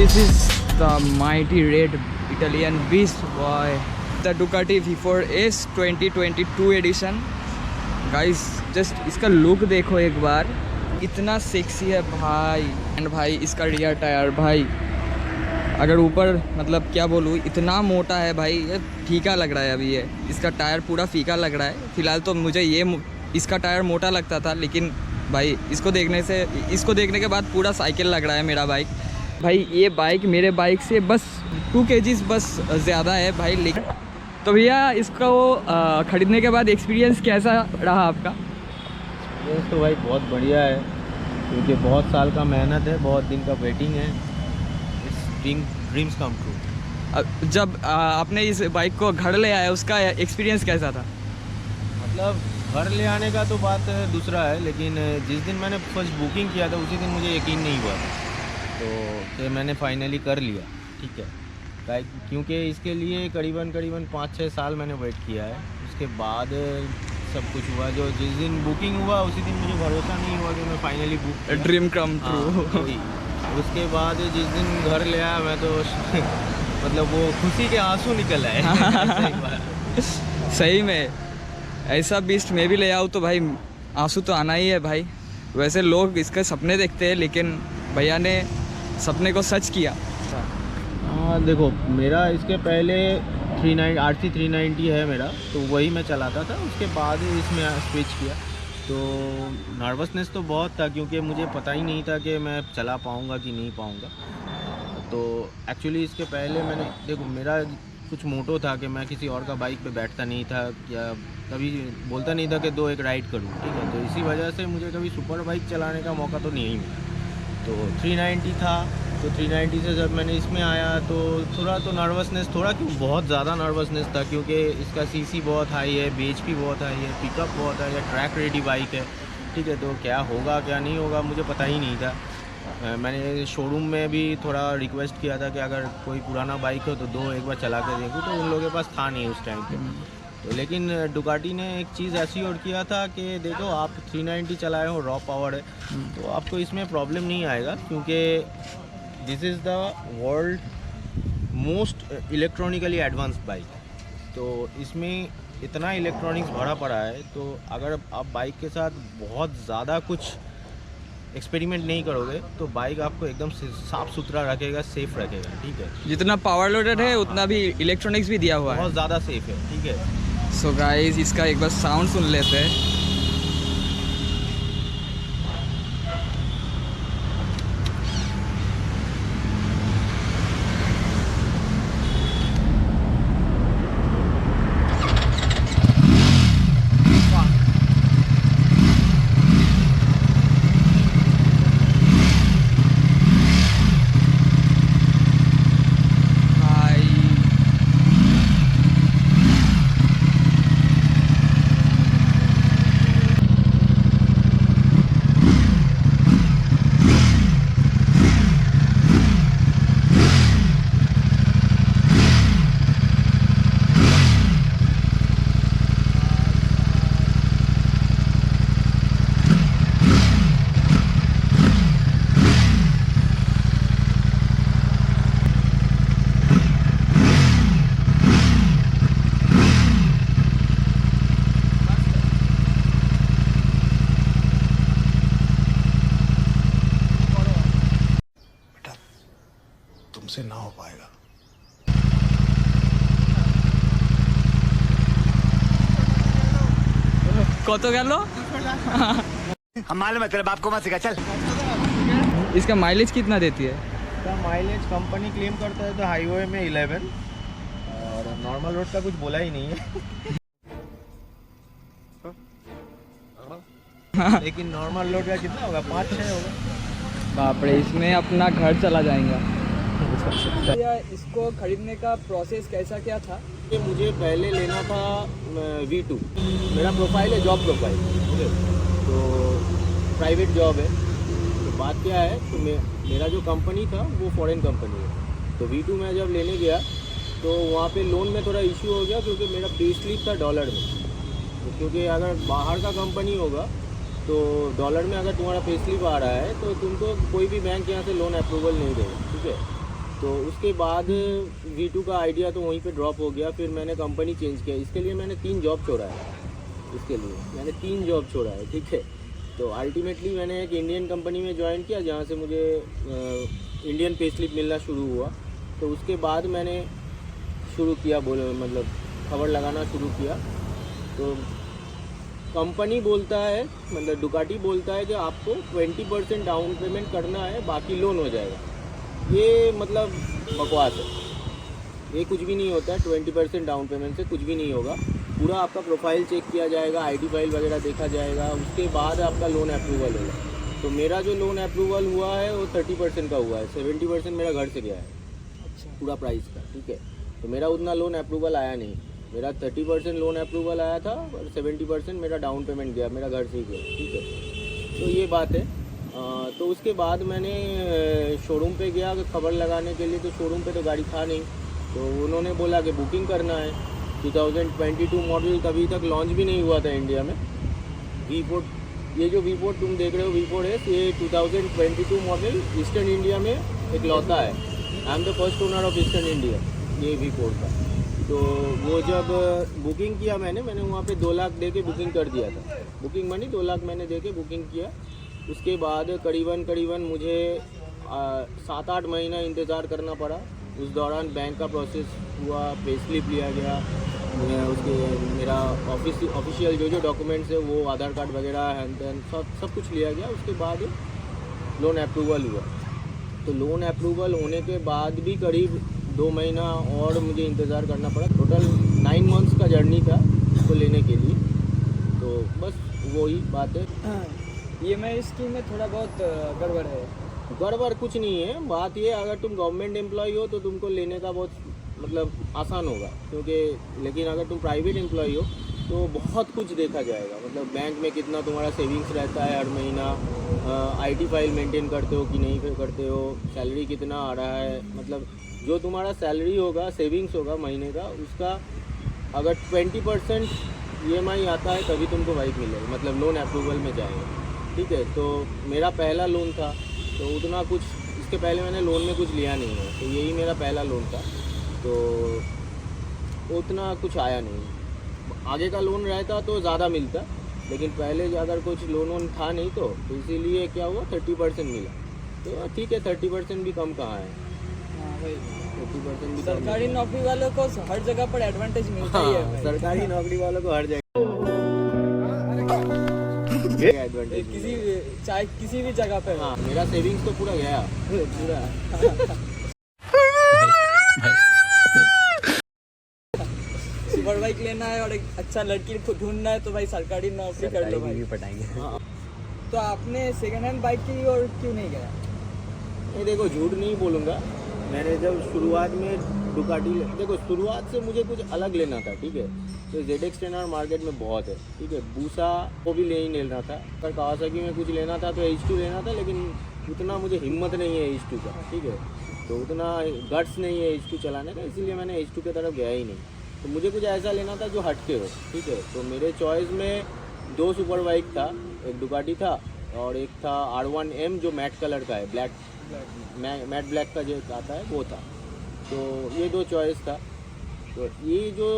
This is the mighty red Italian beast boy, the Ducati V4S 2022 edition. Guys, just इसका look देखो एक बार, इतना sexy है भाई। एंड भाई इसका रियर टायर भाई, अगर ऊपर मतलब क्या बोलूँ, इतना मोटा है भाई, ये फीका लग रहा है अभी। ये इसका टायर पूरा फीका लग रहा है। फ़िलहाल तो मुझे इसका टायर मोटा लगता था, लेकिन भाई इसको देखने के बाद पूरा साइकिल लग रहा है मेरा बाइक। भाई ये बाइक मेरे बाइक से बस 2 kg बस ज़्यादा है भाई। लेकिन तो भैया इसको ख़रीदने के बाद एक्सपीरियंस कैसा रहा आपका? एक्सपीरियंस तो भाई बहुत बढ़िया है, क्योंकि बहुत साल का मेहनत है, बहुत दिन का वेटिंग है। Dreams come true. जब आपने इस बाइक को घर ले आया, उसका एक्सपीरियंस कैसा था? मतलब घर ले आने का तो बात दूसरा है, लेकिन जिस दिन मैंने फर्स्ट बुकिंग किया था उसी दिन मुझे यकीन नहीं हुआ था, तो मैंने फाइनली कर लिया। ठीक है, क्योंकि इसके लिए करीबन 5-6 साल मैंने वेट किया है। उसके बाद सब कुछ हुआ, जो जिस दिन बुकिंग हुआ उसी दिन मुझे भरोसा नहीं हुआ कि मैं finally book dream come true. उसके बाद जिस दिन घर ले आया मैं तो मतलब वो खुशी के आंसू निकल आए। सही में ऐसा बीस्ट मैं भी ले आऊँ तो भाई आंसू तो आना ही है भाई। वैसे लोग इसके सपने देखते हैं, लेकिन भैया ने सपने को सच किया। हाँ देखो, मेरा इसके पहले RC 390 है मेरा, तो वही मैं चलाता था। उसके बाद इसमें स्विच किया, तो नर्वसनेस तो बहुत था, क्योंकि मुझे पता ही नहीं था कि मैं चला पाऊँगा कि नहीं पाऊँगा। तो एक्चुअली इसके पहले मैंने देखो, मेरा कुछ मोटो था कि मैं किसी और का बाइक पे बैठता नहीं था, या कभी बोलता नहीं था कि एक राइड करूँ। ठीक है, तो इसी वजह से मुझे कभी सुपर बाइक चलाने का मौका तो नहीं मिला। तो 390 था, तो 390 से जब मैंने इसमें आया तो थोड़ा तो नर्वसनेस, बहुत ज़्यादा नर्वसनेस था, क्योंकि इसका सीसी बहुत हाई है, BHP बहुत हाई है, पिकअप बहुत हाई है, ट्रैक रेडी बाइक है। ठीक है, तो क्या होगा क्या नहीं होगा मुझे पता ही नहीं था। मैंने शोरूम में भी थोड़ा रिक्वेस्ट किया था कि अगर कोई पुराना बाइक हो तो एक बार चला के देखूँ, तो उन लोगों के पास था नहीं उस टाइम पे। तो लेकिन डुकाटी ने एक चीज़ ऐसी और किया था कि देखो, आप 390 चलाए हो, रॉ पावर है, तो आपको इसमें प्रॉब्लम नहीं आएगा, क्योंकि this is the world most electronically advanced bike. तो इसमें इतना इलेक्ट्रॉनिक्स भरा पड़ा है, तो अगर आप बाइक के साथ बहुत ज़्यादा कुछ एक्सपेरिमेंट नहीं करोगे तो बाइक आपको एकदम साफ़ सुथरा रखेगा, सेफ़ रखेगा। ठीक है, जितना पावर लोडेड है उतना भी इलेक्ट्रॉनिक्स भी दिया हुआ है, बहुत ज़्यादा सेफ़ है। ठीक है, सो गाइस इसका एक बार साउंड सुन लेते हैं। तुमसे ना हो पाएगा। কত গেল? हम मालूम है तेरे बाप को मत सिखा, चल। इसका माइलेज कितना देती है? इसका माइलेज कंपनी क्लेम करता है तो हाईवे में 11, और नॉर्मल रोड का कुछ बोला ही नहीं है। लेकिन नॉर्मल रोड का कितना होगा, 5-6 होगा। बाप रे, इसमें अपना घर चला जाएगा। इसको खरीदने का प्रोसेस कैसा क्या था? कि मुझे पहले लेना था V2, मेरा प्रोफाइल है जॉब प्रोफाइल, ठीक है, तो प्राइवेट जॉब है। तो बात क्या है, तो मेरा जो कंपनी था वो फॉरेन कंपनी है। तो V2 मैं जब लेने गया तो वहाँ पे लोन में थोड़ा इशू हो गया, क्योंकि मेरा पे स्लिप था डॉलर में। तो क्योंकि अगर बाहर का कंपनी होगा तो डॉलर में अगर तुम्हारा पे स्लिप आ रहा है तो तुमको कोई भी बैंक यहाँ से लोन अप्रूवल नहीं देगा। ठीक है, तो उसके बाद V2 का आइडिया तो वहीं पे ड्रॉप हो गया। फिर मैंने कंपनी चेंज किया। इसके लिए मैंने 3 जॉब छोड़ा है। इसके लिए मैंने 3 जॉब छोड़ा है, ठीक है। तो अल्टीमेटली मैंने एक इंडियन कंपनी में ज्वाइन किया जहाँ से मुझे इंडियन पे स्लिप मिलना शुरू हुआ। तो उसके बाद मैंने शुरू किया मतलब खबर लगाना शुरू किया। तो कंपनी बोलता है, मतलब डुकाटी बोलता है कि आपको 20% डाउन पेमेंट करना है, बाकी लोन हो जाएगा। ये मतलब बकवास है, ये कुछ भी नहीं होता है। 20% डाउन पेमेंट से कुछ भी नहीं होगा। पूरा आपका प्रोफाइल चेक किया जाएगा, आईडी फाइल वगैरह देखा जाएगा, उसके बाद आपका लोन अप्रूवल होगा। तो मेरा जो लोन अप्रूवल हुआ है वो 30% का हुआ है। 70% मेरा घर से गया है पूरा प्राइस का, ठीक है। तो मेरा उतना लोन अप्रूवल आया नहीं। मेरा 30% लोन अप्रूवल आया था और 70% मेरा डाउन पेमेंट गया, मेरा घर से ही गया, ठीक है। तो ये बात है। तो उसके बाद मैंने शोरूम पे गया खबर लगाने के लिए। तो शोरूम पे तो गाड़ी था नहीं। तो उन्होंने बोला कि बुकिंग करना है। 2022 मॉडल कभी तक लॉन्च भी नहीं हुआ था इंडिया में। V4, ये जो V4 तुम देख रहे हो V4S, ये 2022 मॉडल ईस्टर्न इंडिया में एक लौता है। I am the first owner of eastern India, ये V4 का। तो वो जब बुकिंग किया मैंने वहाँ पे 2 लाख दे के बुकिंग कर दिया था। बुकिंग मनी 2 लाख मैंने दे के बुकिंग किया। उसके बाद करीबन मुझे 7-8 महीना इंतज़ार करना पड़ा। उस दौरान बैंक का प्रोसेस हुआ, पे स्लिप लिया गया, उसके मेरा ऑफिशियल जो डॉक्यूमेंट्स है वो आधार कार्ड वगैरह हैंड दैन सब कुछ लिया गया। उसके बाद लोन अप्रूवल हुआ। तो लोन अप्रूवल होने के बाद भी करीब 2 महीना और मुझे इंतज़ार करना पड़ा। टोटल 9 मंथ्स का जर्नी था उसको लेने के लिए। तो बस वही बात है। EMI स्कीम में थोड़ा बहुत गड़बड़ है। गड़बड़ कुछ नहीं है। बात ये, अगर तुम गवर्नमेंट एम्प्लॉय हो तो तुमको लेने का बहुत मतलब आसान होगा, क्योंकि लेकिन अगर तुम प्राइवेट एम्प्लॉय हो तो बहुत कुछ देखा जाएगा। मतलब बैंक में कितना तुम्हारा सेविंग्स रहता है हर महीना, IT फाइल मेंटेन करते हो कि नहीं करते हो, सैलरी कितना आ रहा है, मतलब जो तुम्हारा सैलरी होगा, सेविंग्स होगा महीने का, उसका अगर 20% EMI आता है तभी तुमको बाइक मिलेगा, मतलब लोन अप्रूवल में जाएगा, ठीक है। तो मेरा पहला लोन था, तो उतना कुछ इसके पहले मैंने लोन में कुछ लिया नहीं है। तो यही मेरा पहला लोन था, तो उतना कुछ आया नहीं। आगे का लोन रहता तो ज़्यादा मिलता, लेकिन पहले अगर कुछ लोन था नहीं तो इसीलिए क्या हुआ 30% मिला। तो ठीक है, 30% भी कम कहाँ है। 30% भी सरकारी नौकरी वालों को हर जगह पर एडवांटेज मिलता ही है भाई। सरकारी नौकरी वालों को हर जगह एडवांटेज चाहे किसी भी जगह पे। हाँ, मेरा सेविंग्स तो पूरा गया पूरा। सुपर बाइक लेना है और एक अच्छा लड़की को ढूंढना है तो भाई सरकारी नौकरी कर लो भाई। हाँ। तो आपने सेकंड हैंड बाइक की और क्यों नहीं गया? ये देखो, झूठ नहीं बोलूँगा, मैंने जब शुरुआत में डुकाटी, देखो शुरुआत से मुझे कुछ अलग लेना था, ठीक है। तो ZX10R मार्केट में बहुत है, ठीक है। बूसा को भी नहीं लेना था, पर कावासाकी में कुछ लेना था तो H2 लेना था, लेकिन उतना मुझे हिम्मत नहीं है H2 का, ठीक है। तो उतना गट्स नहीं है H2 चलाने का, इसीलिए मैंने H2 की तरफ गया ही नहीं। तो मुझे कुछ ऐसा लेना था जो हटके हो, ठीक है। तो मेरे चॉइस में 2 सुपर बाइक था, एक डुकाटी था और एक था R1M जो मैट कलर का है, ब्लैक मैट ब्लैक का जो आता है वो था। तो ये 2 चॉइस था। तो ये जो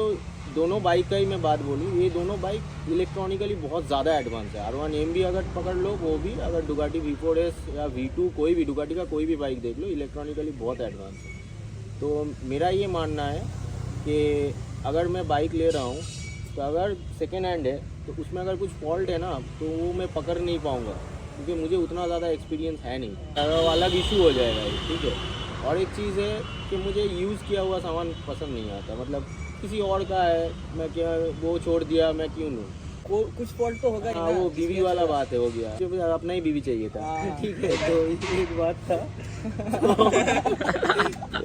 दोनों बाइक का ही मैं बात बोलूँ, ये दोनों बाइक इलेक्ट्रॉनिकली बहुत ज़्यादा एडवांस है। R1M भी अगर पकड़ लो, वो भी अगर डुकाटी V4S या V2 कोई भी डुकाटी का कोई भी बाइक देख लो, इलेक्ट्रॉनिकली बहुत एडवांस है। तो मेरा ये मानना है कि अगर मैं बाइक ले रहा हूँ तो अगर सेकेंड हैंड है तो उसमें अगर कुछ फॉल्ट है ना तो वो मैं पकड़ नहीं पाऊँगा, क्योंकि मुझे उतना ज़्यादा एक्सपीरियंस है नहीं, अलग इशू हो जाएगा, ठीक है। और एक चीज़ है कि मुझे यूज़ किया हुआ सामान पसंद नहीं आता, मतलब किसी और का है, मैं क्या वो छोड़ दिया, मैं क्यों लूँ, वो कुछ फॉल्ट तो होगा। हाँ, वो बीवी वाला बात है, हो गया, क्योंकि अपना ही बीवी चाहिए था, ठीक है। तो ये एक बात था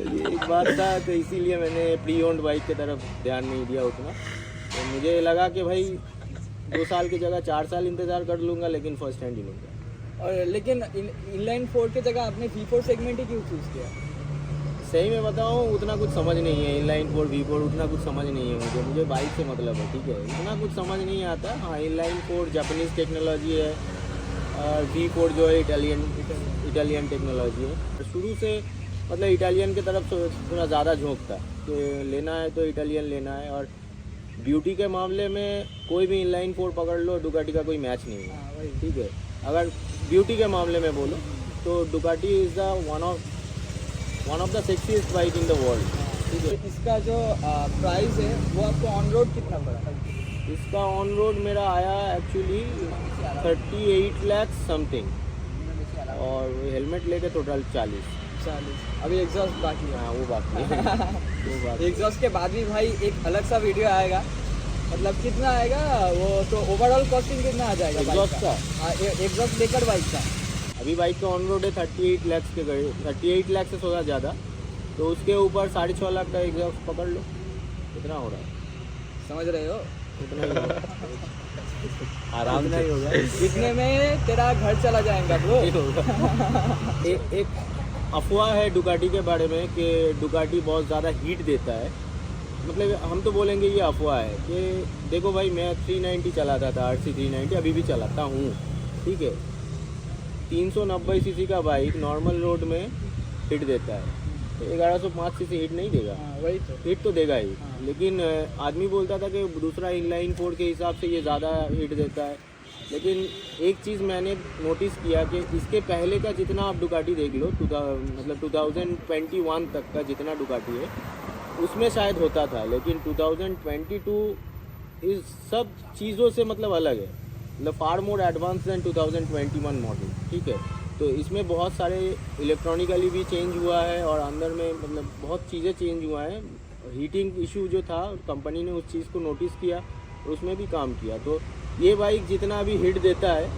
ये एक बात था, तो इसीलिए मैंने प्री ओन्ड बाइक की तरफ ध्यान नहीं दिया उतना। तो मुझे लगा कि भाई 2 साल की जगह 4 साल इंतज़ार कर लूँगा, लेकिन फर्स्ट हैंड ही लूँगा। और लेकिन इनलाइन 4 की जगह आपने V4 सेगमेंट ही क्यों चूज़ किया? सही में बताऊँ, उतना कुछ समझ नहीं है, इनलाइन 4 V4 उतना कुछ समझ नहीं है मुझे बाइक से मतलब है, ठीक है। उतना कुछ समझ नहीं आता। हाँ, इनलाइन 4 जापानीज़ टेक्नोलॉजी है और V4 जो है इटालियन टेक्नोलॉजी है। शुरू से मतलब इटालियन की तरफ थोड़ा ज़्यादा झोंकता है कि लेना है तो इटालियन लेना है। और ब्यूटी के मामले में कोई भी इनलाइन 4 पकड़ लो, डुकाटी का कोई मैच नहीं है, ठीक है। अगर ब्यूटी के मामले में बोलो तो Ducati is the one of the sexiest bike in the world, ठीक है। इसका जो प्राइस है वो आपको ऑन रोड कितना पड़ा? इसका ऑन रोड मेरा आया एक्चुअली 38 लाख समथिंग, और हेलमेट लेके टोटल 40। अभी एग्जॉस्ट बाकी है। हाँ वो बाकी है वो बाकी। एग्जॉस्ट के बाद भी भाई एक अलग सा वीडियो आएगा, मतलब कितना आएगा वो तो ओवरऑल कॉस्टिंग कितना आ जाएगा एग्जॉस्ट का? एग्जॉस्ट लेकर बाइक का अभी बाइक का ऑन रोड है 38 लाख के करीब, 38 लाख से थोड़ा ज़्यादा, तो उसके ऊपर 6.5 लाख का एग्जॉस्ट पकड़ लो, कितना हो रहा है समझ रहे हो? कितना ही होगा? आराम से ही होगा। इतने में तेरा घर चला जाएगा ब्रो। एक अफवाह है डुकाटी के बारे में कि डुकाटी बहुत ज़्यादा हीट देता है, मतलब हम तो बोलेंगे ये अफवाह है कि देखो भाई मैं 390 चलाता था, RC 390 अभी भी चलाता हूँ, ठीक है। 390 सीसी का बाइक नॉर्मल रोड में हिट देता है, तो 1105 सीसी हिट नहीं देगा। वही तो हिट तो देगा ही, लेकिन आदमी बोलता था कि दूसरा इनलाइन 4 के हिसाब से ये ज़्यादा हिट देता है। लेकिन एक चीज़ मैंने नोटिस किया कि इसके पहले का जितना आप डुकाटी देख लो, मतलब 2021 तक का जितना डुकाटी है उसमें शायद होता था, लेकिन 2022 इस सब चीज़ों से मतलब अलग है, मतलब फार मोर एडवांस दैन 2021 मॉडल, ठीक है। तो इसमें बहुत सारे इलेक्ट्रॉनिकली भी चेंज हुआ है और अंदर में मतलब बहुत चीज़ें चेंज हुआ है। हीटिंग इशू जो था कंपनी ने उस चीज़ को नोटिस किया और उसमें भी काम किया। तो ये बाइक जितना भी हिट देता है,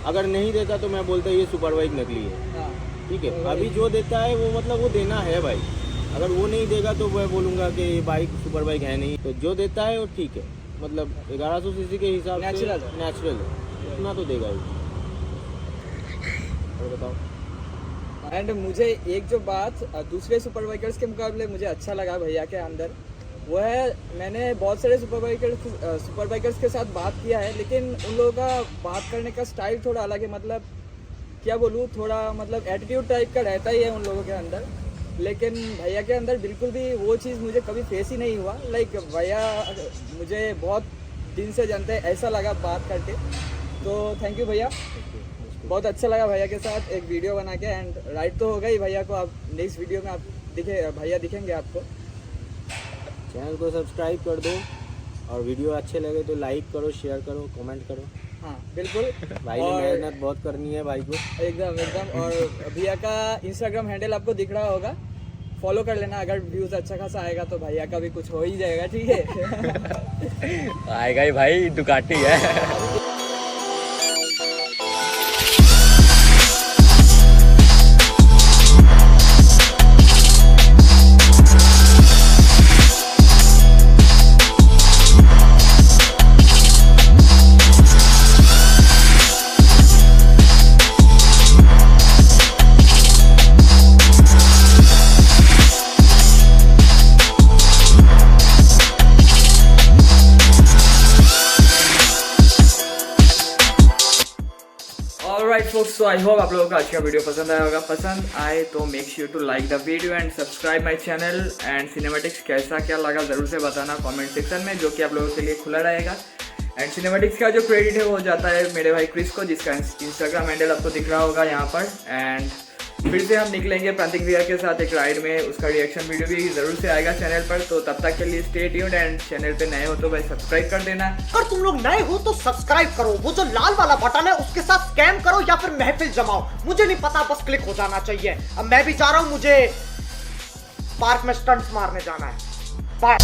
अगर नहीं देता तो मैं बोलता ये सुपर बाइक नकली है, ठीक है। अभी जो देता है वो मतलब वो देना है भाई, अगर वो नहीं देगा तो मैं बोलूँगा कि ये बाइक सुपर बाइक है नहीं। तो जो देता है वो ठीक है, मतलब 1100 सीसी के हिसाब से नेचुरल है, इतना तो देगा ही। और बताओ। एंड मुझे एक जो बात दूसरे सुपर बाइकर्स के मुकाबले मुझे अच्छा लगा भैया के अंदर, वो है मैंने बहुत सारे सुपर बाइकर्स के साथ बात किया है, लेकिन उन लोगों का बात करने का स्टाइल थोड़ा अलग है, मतलब क्या बोलूँ, थोड़ा मतलब एटीट्यूड टाइप का रहता ही है उन लोगों के अंदर। लेकिन भैया के अंदर बिल्कुल भी वो चीज़ मुझे कभी फेस ही नहीं हुआ। लाइक भैया मुझे बहुत दिन से जानते हैं, ऐसा लगा बात करके। तो थैंक यू भैया, बहुत अच्छा लगा भैया के साथ एक वीडियो बना के। एंड राइट तो होगा ही भैया को, आप नेक्स्ट वीडियो में आप भैया दिखेंगे आपको। चैनल को सब्सक्राइब कर दो और वीडियो अच्छे लगे तो लाइक करो, शेयर करो, कमेंट करो। हाँ बिल्कुल भाई ने मेहनत बहुत करनी है भाई को, एकदम। और भैया का इंस्टाग्राम हैंडल आपको दिख रहा होगा, फॉलो कर लेना। अगर व्यूज़ अच्छा खासा आएगा तो भैया का भी कुछ हो ही जाएगा, ठीक है। आएगा ही भाई, डुकाटी है। ऑलराइट फोक्स, तो आई होप आप लोगों को आज का वीडियो पसंद आया होगा। पसंद आए तो make sure to like the video and subscribe my channel. And cinematics कैसा क्या लगा ज़रूर से बताना कमेंट सेक्शन में, जो कि आप लोगों के लिए खुला रहेगा। एंड सिनेमैटिक्स का जो क्रेडिट है वो जाता है मेरे भाई क्रिस को, जिसका इंस्टाग्राम हैंडल आपको दिख रहा होगा यहाँ पर। एंड फिर से हम निकलेंगे प्रांतिक भैया के साथ एक राइड में, उसका रिएक्शन वीडियो भी ज़रूर से आएगा चैनल पर। तो तब तक के लिए स्टे ट्यून्ड एंड चैनल पे नए हो तो भाई सब्सक्राइब कर देना। अगर तुम लोग नए हो तो सब्सक्राइब करो, वो जो लाल वाला बटन है उसके साथ स्कैम करो या फिर महफिल जमाओ, मुझे नहीं पता, बस क्लिक हो जाना चाहिए। अब मैं भी जा रहा हूँ, मुझे पार्क में स्टंट्स मारने जाना है। बाय।